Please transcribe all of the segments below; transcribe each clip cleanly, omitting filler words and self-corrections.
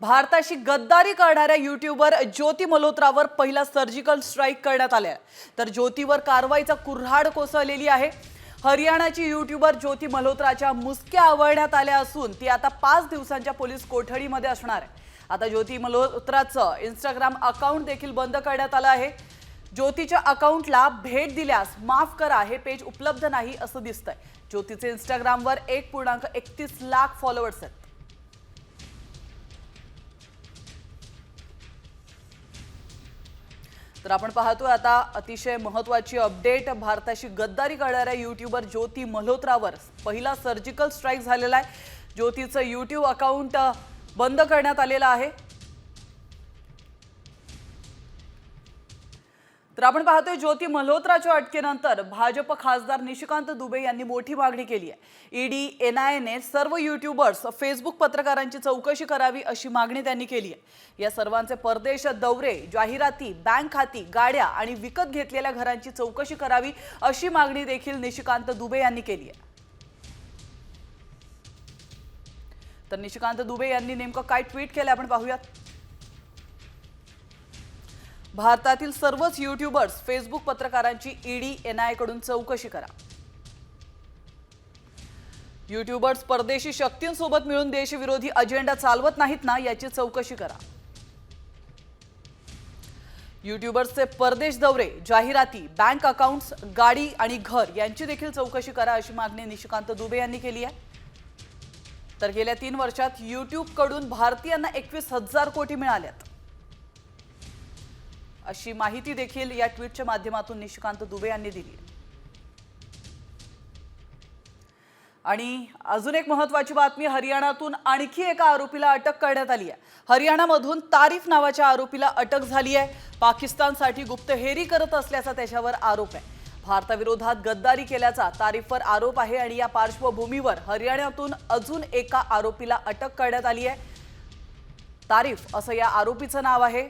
भारताशी गद्दारी करणाऱ्या यूट्यूबर ज्योती मल्होत्रावर पहिला सर्जिकल स्ट्राइक करण्यात आला तर ज्योतीवर कारवाईचा कुऱ्हाड कोसळलेली आहे। हरियाणाची यूट्यूबर ज्योती मल्होत्राच्या मुसक्या आवळण्यात आल्या असून ती आता 5 दिवसांच्या पोलीस कोठडीमध्ये असणार आहे। आता ज्योती मल्होत्राचं इंस्टाग्राम अकाउंट देखील बंद करण्यात आलं आहे। ज्योतीच्या अकाउंटला भेट दिल्यास माफ करा हे पेज उपलब्ध नाही असं दिसतंय। ज्योतीचे इंस्टाग्रामवर 1.31 लाख फॉलोअर्स आहेत। तर आपण पाहतोय आता अतिशय महत्त्वाची अपडेट। भारताशी गद्दारी करणाऱ्या यूट्यूबर ज्योती मल्होत्रावर पहिला सर्जिकल स्ट्राइक झालेला आहे। ज्योतीचं यूट्यूब अकाउंट बंद करण्यात आलेलं आहे। तर आपण पाहतोय ज्योती मल्होत्राच्या अटकेनंतर भाजप खासदार निशिकांत दुबे यांनी मोठी मागणी केली आहे। ईडी एनआयएने सर्व यूट्यूबर्स फेसबुक पत्रकारांची चौकशी करावी अशी मागणी त्यांनी केली आहे। या सर्वांचे परदेश दौरे, जाहिराती, बँक खाती, गाड्या आणि विकत घेतलेल्या घरांची चौकशी करावी अशी मागणी देखील निशिकांत दुबे यांनी केली आहे। तर निशिकांत दुबे यांनी नेमकं काय ट्विट केलं आपण पाहूयात। भारतातील सर्वच यूट्यूबर्स फेसबुक पत्रकारांची ईडी एनआयए कडून चौकशी करा। यूट्यूबर्स परदेशी शक्तींसोबत मिळून देशविरोधी अजेंडा चालवत नाहीत ना याची चौकशी करा। यूट्यूबर्सचे परदेश दौरे, जाहिराती, बँक अकाउंट्स, गाडी आणि घर यांची देखील चौकशी करा अशी मागणी निशिकांत दुबे यांनी केली आहे। तर गेल्या 3 वर्षात यूट्यूब कडून भारतीयांना 21,000 कोटी मिळाल्यात अशी माहिती देखील या ट्विटच्या माध्यमातून निशिकांत दुबे यांनी दिली। आणि अजून एक महत्त्वाची बातमी, हरियाणातून आणखी एका आरोपीला अटक करण्यात आली आहे। हरियाणामधून तारीफ नावाच्या आरोपीला अटक झाली आहे। पाकिस्तानसाठी गुप्तहेरी करत असल्याचा त्याच्यावर आरोप आहे। भारताविरोधात गद्दारी केल्याचा तारीफवर आरोप आहे आणि या पार्श्वभूमीवर हरियाणातून अजून एका आरोपीला अटक करण्यात आली आहे। तारीफ असं या आरोपीचं नाव आहे।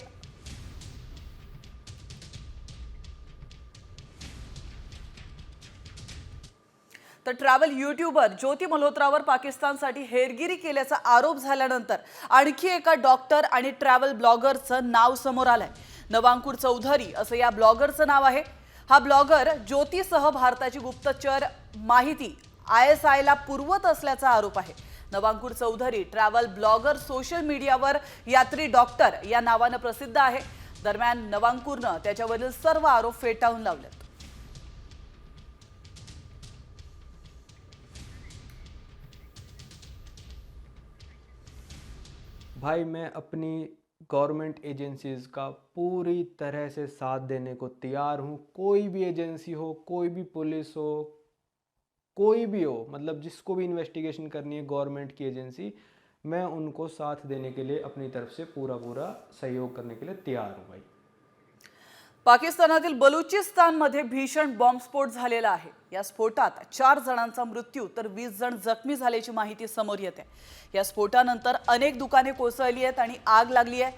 तर ट्रॅव्हल यूट्यूबर ज्योती मल्होत्रावर पाकिस्तानसाठी हेरगिरी केल्याचा आरोप झाल्यानंतर आणखी एका डॉक्टर आणि ट्रॅव्हल ब्लॉगरचं नाव समोर आलंय। नवांकुर चौधरी असं या ब्लॉगरचं नाव आहे। हा ब्लॉगर ज्योतीसह भारताची गुप्तचर माहिती ISIला पुरवत असल्याचा आरोप आहे। नवांकुर चौधरी ट्रॅव्हल ब्लॉगर सोशल मीडियावर यात्री डॉक्टर या नावाने प्रसिद्ध आहे। दरम्यान नवांकुरनं त्याच्यावरील सर्व आरोप फेटाळून लावलेत। भाई मैं अपनी गवर्नमेंट एजेंसीज़ का पूरी तरह से साथ देने को तैयार हूँ। कोई भी एजेंसी हो, कोई भी पुलिस हो, कोई भी हो, मतलब जिसको भी इन्वेस्टिगेशन करनी है गवर्नमेंट की एजेंसी, मैं उनको साथ देने के लिए अपनी तरफ से पूरा सहयोग करने के लिए तैयार हूँ भाई। पाकिस्तानातील बलुचिस्तानमध्ये भीषण बॉम्बस्फोट झालेला आहे। या स्फोटात 4 जणांचा मृत्यू तर 20 जण जखमी झाल्याची माहिती समोर येते। या स्फोटानंतर अनेक दुकाने कोसळली आहेत आणि आग लागली आहे।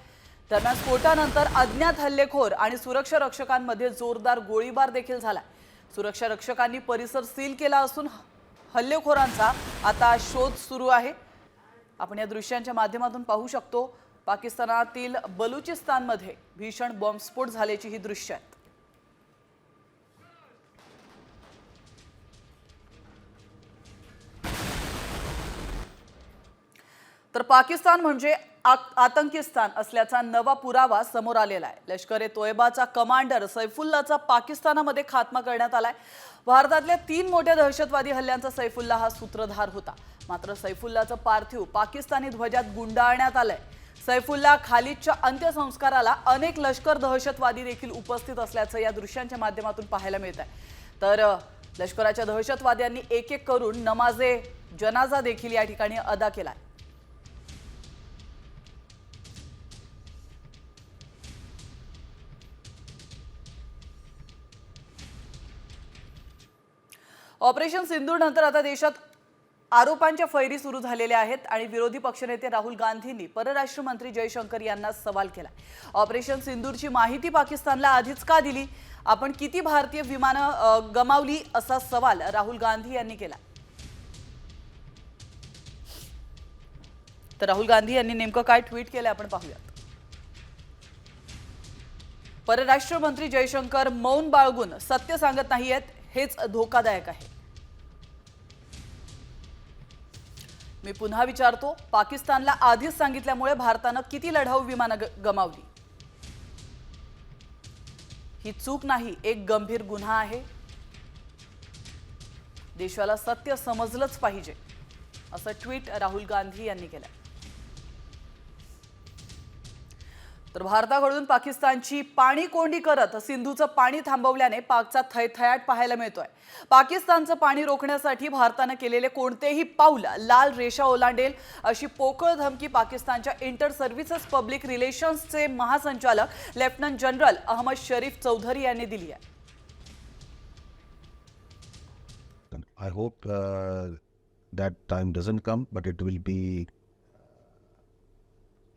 दरम्यान स्फोटानंतर अज्ञात हल्लेखोर आणि सुरक्षा रक्षकांमध्ये जोरदार गोळीबार देखील झाला। सुरक्षा रक्षकांनी परिसर सील केला असून हल्लेखोरांचा आता शोध सुरू आहे। आपण या दृश्यांच्या माध्यमातून पाहू शकतो पाकिस्तानातील बलुचिस्तानमध्ये भीषण बॉम्बस्फोट झाल्याची ही दृश्य आहेत। तर पाकिस्तान म्हणजे आतंकिस्तान असल्याचा नवा पुरावा समोर आलेला आहे। लष्कर-ए-तोयबाचा कमांडर सैफुल्लाचा पाकिस्तानामध्ये खात्मा करण्यात आलाय। भारतातल्या 3 मोठ्या दहशतवादी हल्ल्यांचा सैफुल्ला हा सूत्रधार होता। मात्र सैफुल्लाचं पार्थिव पाकिस्तानी ध्वजात गुंडाळण्यात आलंय। सैफुल्ला खालिदच्या अंत्यसंस्काराला अनेक लष्कर दहशतवादी देखील उपस्थित असल्याचं या दृश्यांच्या माध्यमातून पाहायला मिळत आहे। तर लष्कराच्या दहशतवाद्यांनी एक करून नमाजे जनाजा देखील या ठिकाणी अदा केलाय। ऑपरेशन सिंदूर नंतर आता देशात आरोपांच्या फैरी सुरू झालेल्या आहेत आणि विरोधी पक्षनेते राहुल गांधींनी परराष्ट्र मंत्री जयशंकर यांना सवाल केला। ऑपरेशन सिंदूरची माहिती पाकिस्तानला आधीच का दिली? आपण किती भारतीय विमानं गमावली असा सवाल राहुल गांधी यांनी केला। तर राहुल गांधी यांनी नेमकं काय ट्विट केलं आपण पाहूयात. परराष्ट्र मंत्री जयशंकर मौन बाळगून सत्य सांगत नाहीयेत, हेच धोकादायक आहे. मी पुन्हा विचारतो, पाकिस्तानला आधीच सांगितल्यामुळे भारतानं किती लढाऊ विमानं गमावली? ही चूक नाही, एक गंभीर गुन्हा आहे. देशाला सत्य समजलंच पाहिजे, असं ट्विट राहुल गांधी यांनी केलं. तर भारताकडून पाकिस्तानची पाणी कोंडी करत सिंधूचं पाणी थांबवल्याने पाकचा थैथयाट पाहायला मिळतोय. पाकिस्तानचं पाणी रोखण्यासाठी भारतानं केलेले कोणतेही पाऊल लाल रेषा ओलांडेल अशी पोकळ धमकी पाकिस्तानच्या इंटर सर्व्हिसेस पब्लिक रिलेशन्सचे महासंचालक लेफ्टनंट जनरल अहमद शरीफ चौधरी यांनी दिली आहे. I hope that time doesn't come, but it will be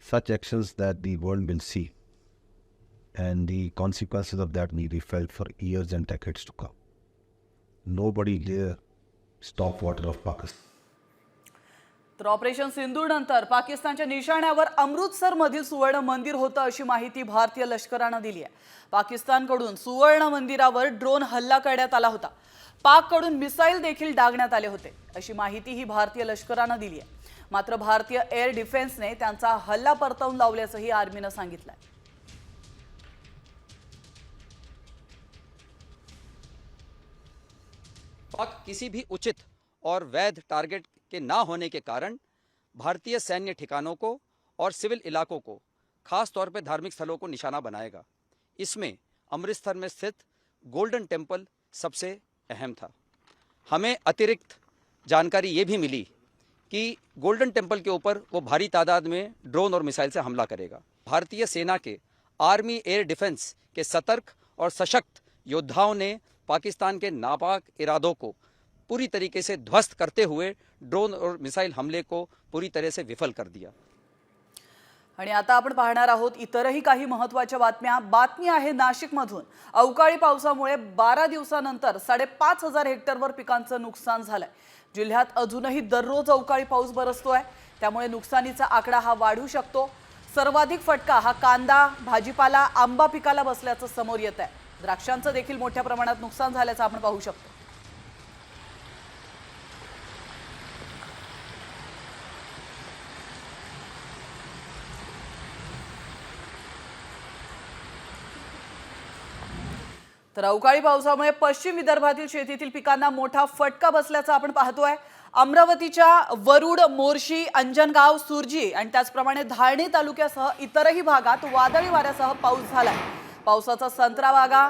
such actions that the world will see, and the consequences of that may be felt for years and decades to come. Nobody dare stop water of Pakistan. तर operation सिंधूर नंतर पाकिस्तानच्या निशाण्यावर अमृतसर मधील सुवर्ण मंदिर होतं अशी माहिती भारतीय लष्करानं दिली आहे. पाकिस्तानकडून सुवर्ण मंदिरावर ड्रोन हल्ला करण्यात आला होता. पाककडून मिसाईल देखील डागण्यात आले होते अशी माहिती ही भारतीय लष्करानं दिली आहे. मात्र भारतीय एअर डिफेन्सने त्यांचा हल्ला परतवून लावल्याचंही आर्मीनं सांगितलंय. पाक किसी भी उचित और वैध टारगेट के ना होने के कारण भारतीय सैन्य ठिकानों को और सिविल इलाकों को, खास तौर पर धार्मिक स्थलों को निशाना बनाएगा. इसमें अमृतसर में स्थित गोल्डन टेम्पल सबसे अहम था. हमें अतिरिक्त जानकारी ये भी मिली कि गोल्डन टेम्पल के ऊपर वो भारी तादाद में ड्रोन और मिसाइल से हमला करेगा. भारतीय सेना के आर्मी एयर डिफेंस के सतर्क और सशक्त योद्धाओं ने पाकिस्तान के नापाक इरादों को पूरी तरीके से ध्वस्त करते हुए ड्रोन और मिसाइल हमले को पूरी तरह से विफल कर दिया. आणि आता आपण पाहणार आहोत इतरही काही महत्त्वाच्या बातम्या. बातमी आहे नाशिकमधून. अवकाळी पावसामुळे 12 दिवसानंतर 5,500 हेक्टरवर पिकांचं नुकसान झालंय. जिल्ह्यात अजूनही दररोज अवकाळी पाऊस बरसतोय, त्यामुळे नुकसानीचा आकडा हा वाढू शकतो. सर्वाधिक फटका हा कांदा, भाजीपाला, आंबा पिकाला बसल्याचं समोर येत आहे. द्राक्षांचं देखील मोठ्या प्रमाणात नुकसान झाल्याचं आपण पाहू शकतो. तर अवकाळी पावसामुळे पश्चिम विदर्भातील शेतीतील पिकांना मोठा फटका बसल्याचं आपण पाहतोय. अमरावतीच्या वरुड, मोर्शी, अंजनगाव, सुरजी आणि त्याचप्रमाणे धारणी तालुक्यासह इतरही भागात वादळी वाऱ्यासह पाऊस झालाय. पावसाचा संत्रा बागा,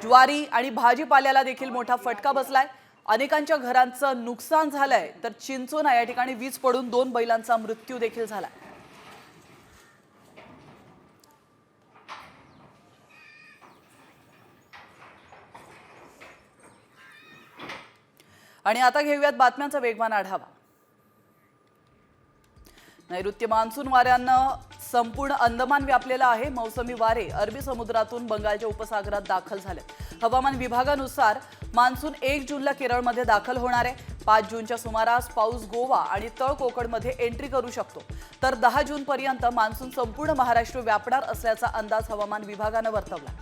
ज्वारी आणि भाजीपाल्याला देखील मोठा फटका बसलाय. अनेकांच्या घरांचं नुकसान झालंय. तर चिंचोना या ठिकाणी वीज पडून 2 बैलांचा मृत्यू देखील झालाय. आणि आता घेऊयात बातम्यांचा वेगवान आढावा. नैऋत्य मान्सून वाऱ्यानं संपूर्ण अंदमान व्यापलेला आहे. मौसमी वारे अरबी समुद्रातून बंगालच्या उपसागरात दाखल झाले. हवामान विभागानुसार मान्सून 1 जूनला केरळमध्ये दाखल होणार आहे. 5 जूनच्या सुमारास पाऊस गोवा आणि तळ कोकणमध्ये एंट्री करू शकतो. तर 10 जून पर्यंत मान्सून संपूर्ण महाराष्ट्र व्यापणार असल्याचा अंदाज हवामान विभागानं वर्तवला.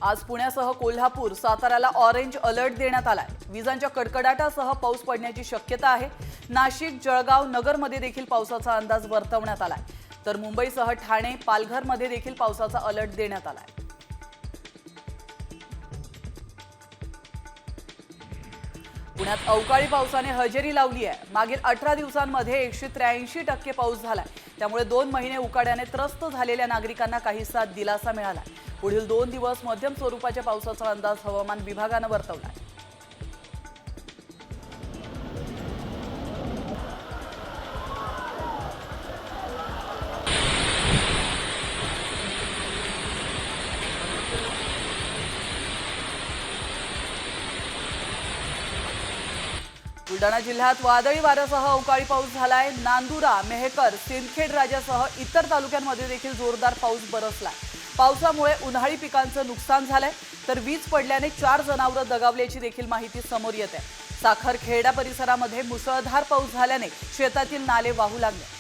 आज पुण्यासह कोल्हापूर, साताऱ्याला ऑरेंज अलर्ट देण्यात आलाय. विजांच्या कडकडाटासह पाऊस पडण्याची शक्यता आहे. नाशिक, जळगाव, नगरमध्ये देखील पावसाचा अंदाज वर्तवण्यात आलाय. तर मुंबईसह ठाणे, पालघरमध्ये देखील पावसाचा अलर्ट देण्यात आलाय. पुण्यात अवकाळी पावसाने हजेरी लावली आहे. मागील 18 दिवसांमध्ये 183% पाऊस झालाय. त्यामुळे 2 महिने उकाड्याने त्रस्त झालेल्या नागरिकांना काहीसा दिलासा मिळाला. पुढील 2 दिवस मध्यम स्वरूपाच्या पावसाचा अंदाज हवामान विभागानं वर्तवला आहे. बुलढाणा जिल्ह्यात वादळी वाऱ्यासह अवकाळी पाऊस झालाय. नांदुरा, मेहकर, सिंदखेड राजासह इतर तालुक्यांमध्ये देखील जोरदार पाऊस बरसलाय. पावसामुळे उन्हाळी पिकांचं नुकसान झालंय. तर वीज पडल्याने 4 जनावरं दगावल्याची देखील माहिती समोर येते. साखरखेडा परिसरामध्ये मुसळधार पाऊस झाल्याने शेतातील नाले वाहू लागले.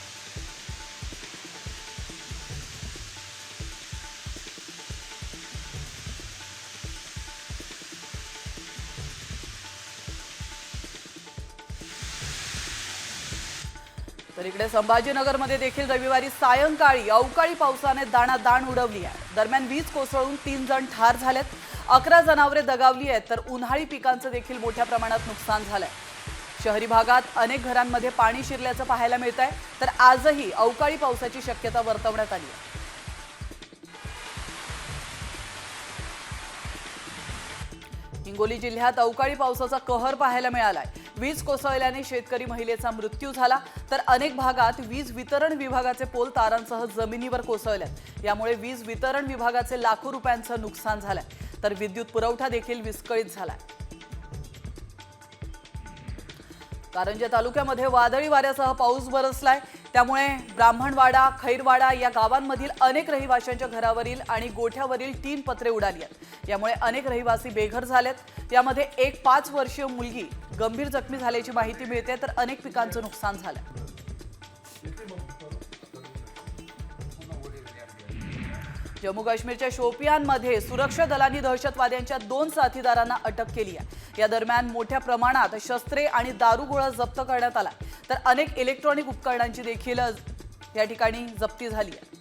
तर इकडे संभाजीनगरमध्ये देखील रविवारी सायंकाळी अवकाळी पावसाने दाणादाण उडवली आहे. दरम्यान वीज कोसळून 3 जण ठार झालेत, 11 जनावरे दगावली आहेत, तर उन्हाळी पिकांचं देखील मोठ्या प्रमाणात नुकसान झालंय. शहरी भागात अनेक घरांमध्ये पाणी शिरल्याचं पाहायला मिळत आहे, तर आजही अवकाळी पावसाची शक्यता वर्तवण्यात आली आहे. हिंगोली जिल्ह्यात अवकाळी पावसाचा कहर पाहायला मिळालाय. वीज कोसळल्याने शेतकरी महिलेचा मृत्यू झाला, तर अनेक भागात वीज वितरण विभागाचे पोल तारांसह जमिनीवर कोसळल्यात. यामुळे वीज वितरण विभागाचे लाखो रुपयांचं नुकसान झालंय, तर विद्युत पुरवठा देखील विस्कळीत झालाय. कारंजा तालुक्यामध्ये वादळी वाऱ्यासह पाऊस बरसलाय. त्यामुळे ब्राह्मणवाडा, खैरवाडा या गावांमधील अनेक रहिवाशांच्या घरावरील आणि गोठ्यावरील 3 पत्रे उडाली आहेत. यामुळे अनेक रहिवासी बेघर झालेत. यामध्ये एक 5 वर्षीय मुलगी गंभीर जखमी झाल्याची माहिती मिळते, तर अनेक पिकांचं नुकसान झालंय. जम्मू काश्मीरच्या शोपियानमध्ये सुरक्षा दलांनी दहशतवाद्यांच्या 2 साथीदारांना अटक केली आहे. या दरम्यान मोठ्या प्रमाणात शस्त्रे आणि दारुगोळा जप्त करण्यात आला, तर अनेक इलेक्ट्रॉनिक उपकरणांची देखील या ठिकाणी जप्ती झाली आहे.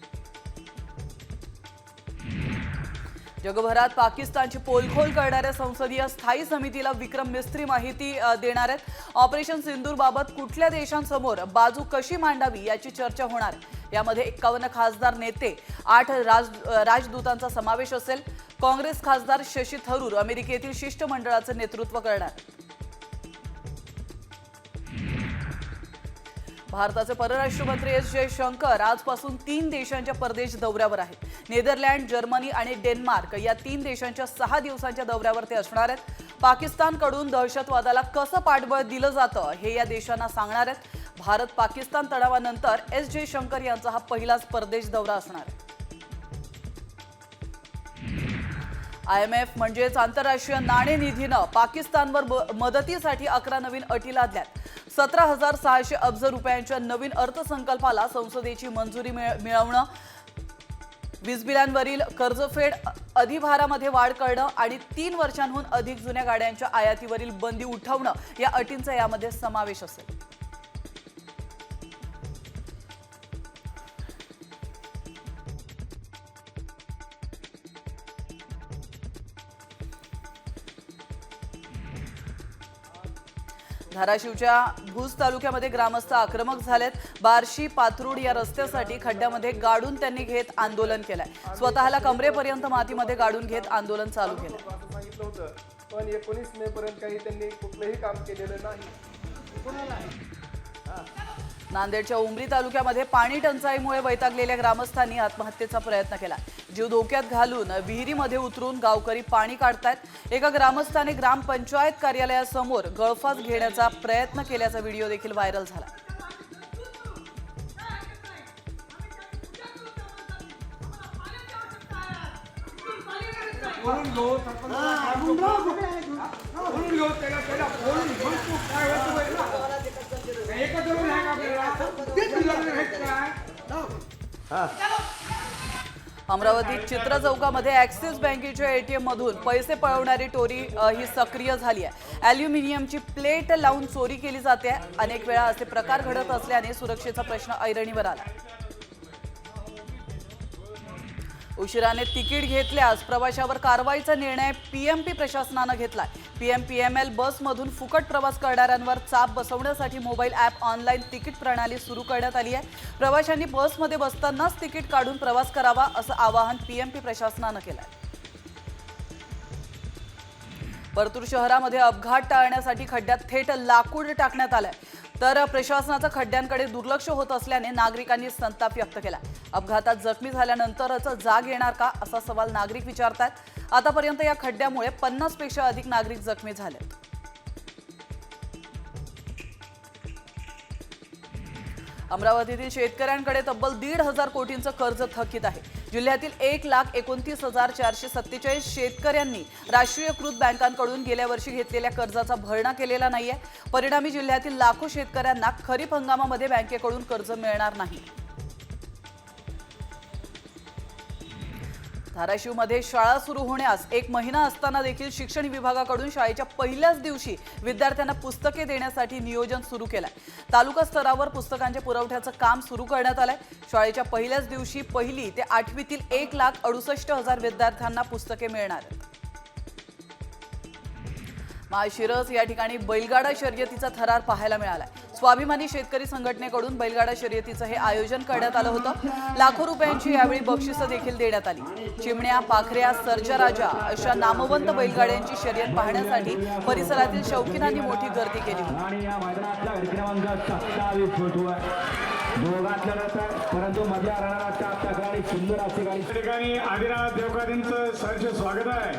जगभरात पाकिस्तानची पोलखोल करणाऱ्या संसदीय स्थायी समितीला विक्रम मिस्त्री माहिती देणार आहेत. ऑपरेशन सिंदूरबाबत कुठल्या देशांसमोर बाजू कशी मांडावी याची चर्चा होणार आहे. यामध्ये 51 खासदार नेते, 8 राजदूतांचा समावेश असेल. काँग्रेस खासदार शशी थरूर अमेरिकेतील शिष्टमंडळाचं नेतृत्व करणार. भारताचे परराष्ट्र मंत्री एस जयशंकर आजपासून 3 देशांच्या परदेश दौऱ्यावर आहेत. नेदरलँड, जर्मनी आणि डेन्मार्क या 3 देशांच्या 6 दिवसांच्या दौऱ्यावर ते असणार आहेत. पाकिस्तानकडून दहशतवादाला कसं पाठबळ दिलं जातं हे या देशांना सांगणार आहेत. भारत पाकिस्तान तणावानंतर एस जयशंकर यांचा हा पहिलाच परदेश दौरा असणार आहे. IMF म्हणजेच आंतरराष्ट्रीय नाणेनिधीनं पाकिस्तानवर मदतीसाठी 11 नवीन अटी लादल्यात. 17,600 अब्ज रुपयांच्या नवीन अर्थसंकल्पाला संसदेची मंजुरी मिळवणं, वीजबिलांवरील कर्जफेड अधिभारामध्ये वाढ करणं आणि 3 वर्षांहून अधिक जुन्या गाड्यांच्या आयातीवरील बंदी उठवणं या अटींचा यामध्ये समावेश असेल. धाराशिवच्या भूज तालुक्यामध्ये ग्रामस्थ आक्रमक झालेत. बार्शी पाथरूड या रस्त्यासाठी खड्ड्यामध्ये गाडून त्यांनी घेत आंदोलन केलंय. स्वतःला कमरेपर्यंत मातीमध्ये गाडून घेत आंदोलन चालू केलंय. सांगितलं होतं, पण 19 मे पर्यंत काही त्यांनी कुठलंही काम केलेलं नाही. नांदेडच्या उमरी तालुक्यामध्ये पाणी टंचाईमुळे वैतागलेल्या ग्रामस्थांनी आत्महत्येचा प्रयत्न केला. जीव धोक्यात घालून विहिरीमध्ये उतरून गावकरी पाणी काढतायत. एका ग्रामस्थाने ग्रामपंचायत कार्यालयासमोर गळफास घेण्याचा प्रयत्न केल्याचा व्हिडिओ देखील व्हायरल झाला. अमरावतीत चित्र चौकामध्ये ॲक्सिस बँकेच्या ATM मधून पैसे पळवणारी टोरी ही सक्रिय झाली आहे. ॲल्युमिनियमची प्लेट लावून चोरी केली जाते. अनेक वेळा असे प्रकार घडत असल्याने सुरक्षेचा प्रश्न ऐरणीवर आला. उशिराने तिकीट घेतल्यास प्रवाशावर कारवाईचा निर्णय PMP प्रशासनानं घेतलाय. PMPML बसमधून फुकट प्रवास करणाऱ्यांवर चाप बसवण्यासाठी मोबाईल ॲप ऑनलाईन तिकीट प्रणाली सुरू करण्यात आली आहे. प्रवाशांनी बसमध्ये बसतानाच तिकीट काढून प्रवास करावा असं आवाहन PMP प्रशासनानं केलंय. परतूर शहरामध्ये अपघात टाळण्यासाठी खड्ड्यात थेट लाकूड टाकण्यात आलंय. तर प्रशासनाचं खड्ड्यांकडे दुर्लक्ष होत असल्याने नागरिकांनी संताप व्यक्त केला. अपघातात जखमी झाल्यानंतरच जाग येणार का असा सवाल नागरिक विचारतात. आतापर्यंत या खड्ड्यामुळे 50 पेक्षा अधिक नागरिक जखमी झाले. अमरावतीतील शेतकऱ्यांकडे तब्बल 1,500 कोटींचं कर्ज थकीत आहे. जिल्ह्यातील 1,29,447 शेतकऱ्यांनी राष्ट्रीयकृत बँकांकडून गेल्या वर्षी घेतलेल्या कर्जाचा भरणा केलेला नाहीये. परिणामी जिल्ह्यातील लाखो शेतकऱ्यांना खरीप हंगामामध्ये बँकेकडून कर्ज मिळणार नाही. धाराशिवमध्ये शाळा सुरू होण्यास 1 महिना असताना देखील शिक्षण विभागाकडून शाळेच्या पहिल्याच दिवशी विद्यार्थ्यांना पुस्तके देण्यासाठी नियोजन सुरू केलंय. तालुका स्तरावर पुस्तकांच्या पुरवठ्याचं काम सुरू करण्यात आलंय. शाळेच्या पहिल्याच दिवशी 1ली ते 8वीतील 1,68,000 विद्यार्थ्यांना पुस्तके मिळणार आहेत. माळशिरस या ठिकाणी बैलगाडा शर्यतीचा थरार पाहायला मिळाला. स्वाभिमानी शेतकरी संघटनेकडून बैलगाडा शर्यतीचं हे आयोजन करण्यात आलं होतं. लाखो रुपयांची यावेळी बक्षिसं देखील देण्यात आली. चिमण्या, पाखऱ्या, सर्जा राजा अशा नामवंत बैलगाड्यांची शर्यत पाहण्यासाठी परिसरातील शौकीनांनी मोठी गर्दी केली होती. परंतु मधल्या रणाच्या तक्रारी सुंदर असे गाडी ठिकाणी आदिनाथ देवकारींचं सहर्ष स्वागत आहे.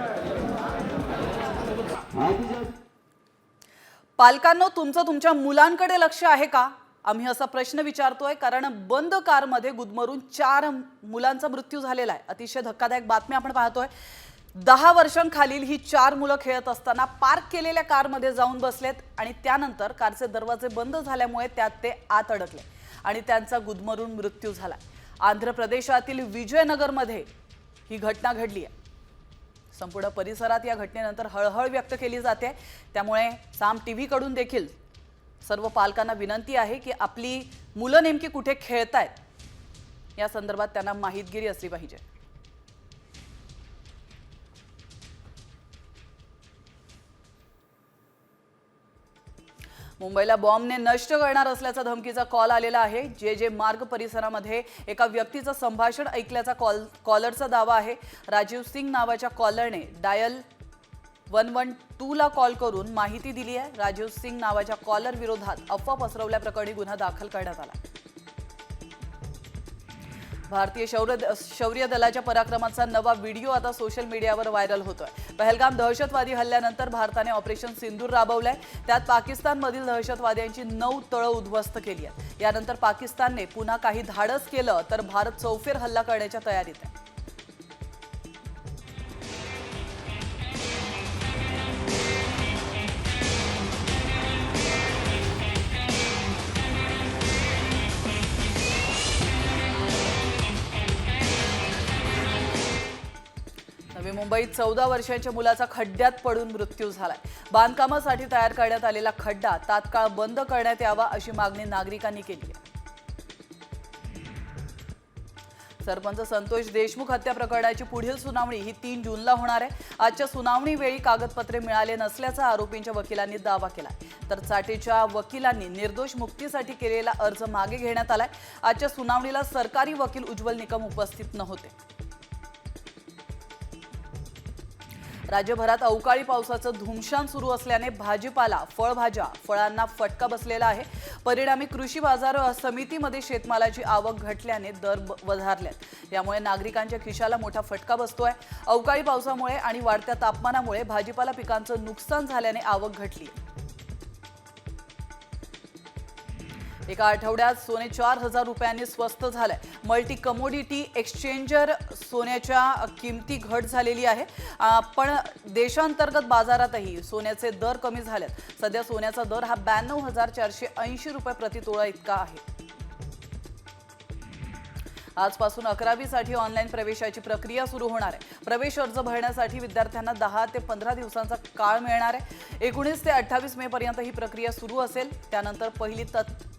पालकांनो, तुमचं तुमच्या मुलांकडे लक्ष आहे का? आम्ही असा प्रश्न विचारतोय कारण बंद कारमध्ये गुदमरून 4 मुलांचा मृत्यू झालेला आहे. अतिशय धक्कादायक बातमी आपण पाहतोय. 10 वर्षांखालील ही 4 मुलं खेळत असताना पार्क केलेल्या कारमध्ये जाऊन बसलेत आणि त्यानंतर कारचे दरवाजे बंद झाल्यामुळे त्यात ते आत अडकले आणि त्यांचा गुदमरून मृत्यू झाला. आंध्र प्रदेशातील विजयनगरमध्ये ही घटना घडली आहे. संपूर्ण परिसरात या घटनेनंतर हळहळ व्यक्त केली जाते. त्यामुळे साम टीव्ही कडून देखील सर्व पालकांना विनंती आहे की आपली मुलं नेमकी कुठे खेळतायत या संदर्भात त्यांना माहितगिरी असली पाहिजे. मुंबईला बॉम्बने नष्ट करणार असल्याचा धमकीचा कॉल आलेला आहे. जे मार्ग परिसरामध्ये एका व्यक्तीचं संभाषण ऐकल्याचा कॉलरचा दावा आहे. राजीव सिंग नावाच्या कॉलरने डायल 112 ला कॉल करून माहिती दिली आहे. राजीव सिंग नावाच्या कॉलर विरोधात अफवा पसरवल्याप्रकरणी गुन्हा दाखल करण्यात आला. भारतीय शौर्य दलाच्या पराक्रमाचा नवा व्हिडिओ आता सोशल मीडियावर व्हायरल होतोय. पहलगाम दहशतवादी हल्ल्यानंतर भारताने ऑपरेशन सिंदूर राबवलंय. त्यात पाकिस्तानमधील दहशतवाद्यांची 9 तळं उद्ध्वस्त केली आहेत. यानंतर पाकिस्तानने पुन्हा काही धाडस केलं तर भारत चौफेर हल्ला करण्याच्या तयारीत आहे. नवी मुंबईत 14 वर्षांच्या मुलाचा खड्ड्यात पडून मृत्यू झालाय. बांधकामासाठी तयार करण्यात आलेला खड्डा तात्काळ बंद करण्यात यावा अशी मागणी नागरिकांनी केली आहे. सरपंच संतोष देशमुख हत्या प्रकरणाची पुढील सुनावणी ही 3 जूनला होणार आहे. आजच्या सुनावणी वेळी कागदपत्रे मिळाले नसल्याचा आरोपींच्या वकिलांनी दावा केलाय. तर चाटेच्या वकिलांनी निर्दोष मुक्तीसाठी केलेला अर्ज मागे घेण्यात आलाय. आजच्या सुनावणीला सरकारी वकील उज्ज्वल निकम उपस्थित नव्हते. राज्यभरात अवकाळी पावसाचं धुमशान सुरू असल्याने भाजीपाला, फळांना फटका बसलेला आहे. परिणामी कृषी बाजार समितीमध्ये शेतमालाची आवक घटल्याने दर वधारलेत. यामुळे नागरिकांच्या खिशाला मोठा फटका बसतोय. अवकाळी पावसामुळे आणि वाढत्या तापमानामुळे भाजीपाला पिकांचं नुकसान झाल्याने आवक घटली. एका आठवड्यात सोने 4,000 रुपयांनी स्वस्त झालंय. मल्टी कमोडिटी एक्सचेंजर सोन्याच्या किमती घट झालेली आहे. पण देशांतर्गत बाजारातही सोन्याचे दर कमी झालेत. सध्या सोन्याचा दर हा 92,480 रुपये प्रति तोळा इतका आहे. आजपासून 11वी साठी ऑनलाईन प्रवेशाची प्रक्रिया सुरू होणार आहे. प्रवेश अर्ज भरण्यासाठी विद्यार्थ्यांना 10 ते 15 दिवसांचा काळ मिळणार आहे. 19 ते 28 मे पर्यंत ही प्रक्रिया सुरू असेल. त्यानंतर पहिली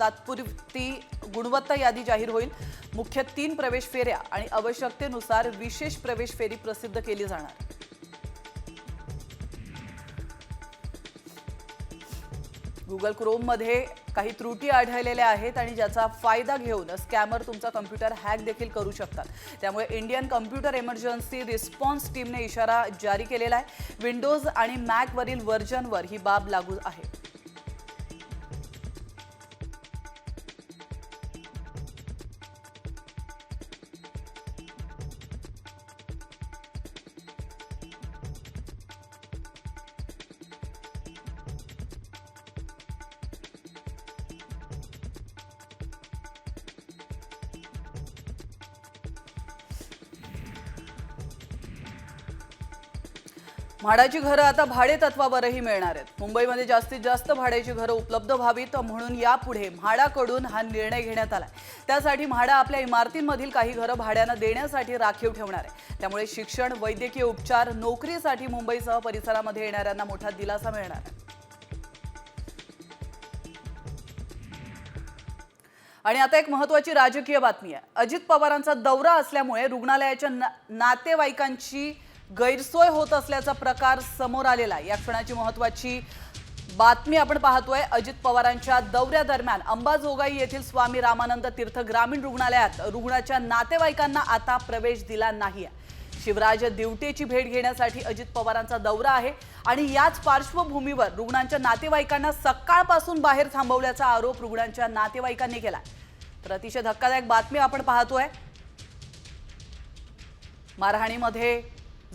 तात्पुरती गुणवत्ता यादी जाहीर होईल. मुख्य 3 प्रवेश फेऱ्या आणि आवश्यकतेनुसार विशेष प्रवेश फेरी प्रसिद्ध केली जाणार. गुगल क्रोममध्ये काही त्रुटी आढळलेल्या आहेत आणि ज्याचा फायदा घेऊन स्कॅमर तुमचा कम्प्युटर हॅक देखील करू शकतात. त्यामुळे इंडियन कम्प्युटर इमर्जन्सी रिस्पॉन्स टीमने इशारा जारी केलेला आहे. विंडोज आणि मॅकवरील व्हर्जनवर ही बाब लागू आहे. म्हाडाची घरं आता भाडे तत्वावरही मिळणार आहेत. मुंबईमध्ये जास्तीत जास्त भाड्याची घरं उपलब्ध व्हावीत म्हणून यापुढे म्हाडाकडून हा निर्णय घेण्यात आला. त्यासाठी म्हाडा आपल्या इमारतींमधील काही घरं भाड्यानं देण्यासाठी राखीव ठेवणार आहे. त्यामुळे शिक्षण, वैद्यकीय उपचार, नोकरीसाठी मुंबईसह परिसरामध्ये येणाऱ्यांना मोठा दिलासा मिळणार आहे. आणि आता एक महत्त्वाची राजकीय बातमी आहे. अजित पवारांचा दौरा असल्यामुळे रुग्णालयाच्या नातेवाईकांची गैरसोय होत असल्याचा प्रकार समोर आलेला आहे. या क्षणाची महत्त्वाची बातमी आपण पाहतोय. अजित पवारांच्या दौऱ्यादरम्यान अंबाजोगाई येथील स्वामी रामानंद तीर्थ ग्रामीण रुग्णालयात रुग्णाच्या नातेवाईकांना आता प्रवेश दिला नाही आहे. शिवराज दिवटेची भेट घेण्यासाठी अजित पवारांचा दौरा आहे आणि याच पार्श्वभूमीवर रुग्णांच्या नातेवाईकांना सकाळपासून बाहेर थांबवल्याचा आरोप रुग्णांच्या नातेवाईकांनी केला. तर अतिशय धक्कादायक बातमी आपण पाहतोय. मारहाणीमध्ये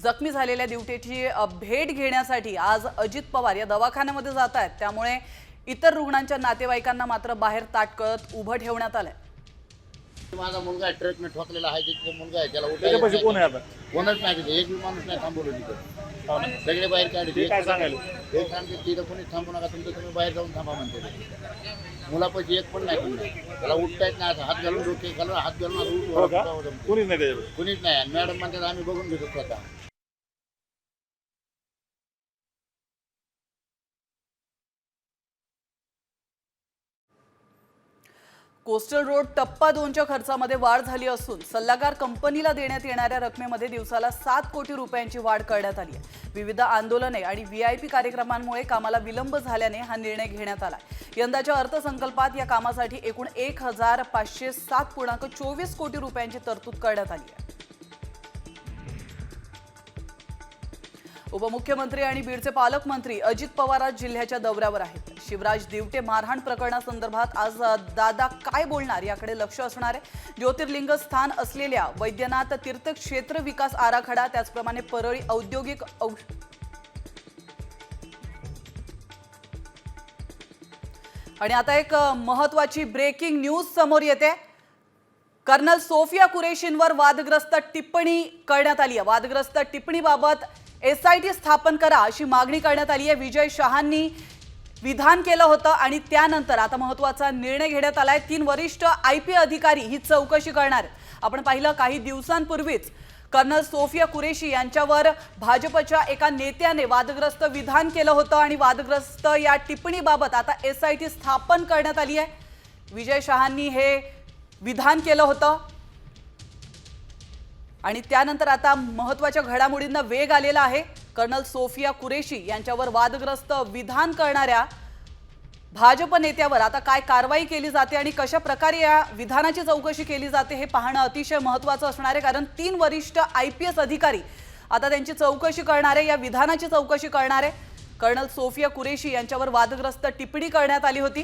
जखमी झालेल्या दिवटेची भेट घेण्यासाठी आज अजित पवार या दवाखान्यामध्ये जात आहेत. त्यामुळे इतर रुग्णांच्या नातेवाईकांना मात्र बाहेर ताटकळत उभं ठेवण्यात आलंय. माझा मुलगा आहे, ट्रकने ठोकलेला आहे, तिथे मुलगा आहे, त्याला त्याच्यापाशी कोण आहे आता? कोणच नाही तिथे, एक बी माणूस नाही थांबवलं तिथे. सगळे बाहेर काढले. ते काय सांगायला? हे सांगते तिथं कोणीच थांबू नका, तुमचं तुम्ही बाहेर जाऊन थांबा म्हणते. मुलापाशी एक पण नाही कोणी. त्याला उठता येत नाही, हात घालून डोके घालून हात घालून हो का? कोणीच नाही त्याच्याकडे. कोणीच नाही. मॅडम म्हणतात आम्ही बघून घेतो स्वतः. कोस्टल रोड टप्पा 2च्या खर्चामध्ये वाढ झाली असून सल्लागार कंपनीला देण्यात येणाऱ्या रकमेमध्ये दिवसाला 7 कोटी रुपयांची वाढ करण्यात आली आहे. विविध आंदोलने आणि व्हीआयपी कार्यक्रमांमुळे कामाला विलंब झाल्याने हा निर्णय घेण्यात आला. यंदाच्या अर्थसंकल्पात या कामासाठी एकूण 1507.24 कोटी रुपयांची तरतूद करण्यात आली आहे. उपमुख्यमंत्री आणि बीडचे पालकमंत्री अजित पवार आज जिल्ह्याच्या दौऱ्यावर आहेत. शिवराज दिवटे मारहाण प्रकरणासंदर्भात आज दादा काय बोलणार याकडे लक्ष असणार आहे. ज्योतिर्लिंग स्थान असलेल्या वैद्यनाथ तीर्थक्षेत्र विकास आराखडा, त्याचप्रमाणे परळी औद्योगिक आणि आता एक महत्त्वाची ब्रेकिंग न्यूज समोर येते. कर्नल सोफिया कुरेशींवर वादग्रस्त टिप्पणी करण्यात आली आहे. वादग्रस्त टिप्पणीबाबत SIT स्थापन करा अशी मागणी करण्यात आली आहे. विजय शहांनी विधान केलं होतं आणि त्यानंतर आता महत्त्वाचा निर्णय घेण्यात आलाय. 3 वरिष्ठ IP अधिकारी ही चौकशी करणार आहेत. आपण पाहिलं काही दिवसांपूर्वीच कर्नल सोफिया कुरेशी यांच्यावर भाजपच्या एका नेत्याने वादग्रस्त विधान केलं होतं आणि वादग्रस्त या टिप्पणीबाबत आता SIT स्थापन करण्यात आली आहे. विजय शहांनी हे विधान केलं होतं आणि त्यानंतर आता महत्त्वाच्या घडामोडींना वेग आलेला आहे. कर्नल सोफिया कुरेशी यांच्यावर वादग्रस्त विधान करणाऱ्या भाजप नेत्यावर आता काय कारवाई केली जाते आणि कशा प्रकारे या विधानाची चौकशी केली जाते हे पाहणं अतिशय महत्त्वाचं असणार आहे. कारण 3 वरिष्ठ IPS अधिकारी आता त्यांची चौकशी करणार आहे, या विधानाची चौकशी करणार आहे. कर्नल सोफिया कुरेशी यांच्यावर वादग्रस्त टिप्पणी करण्यात आली होती.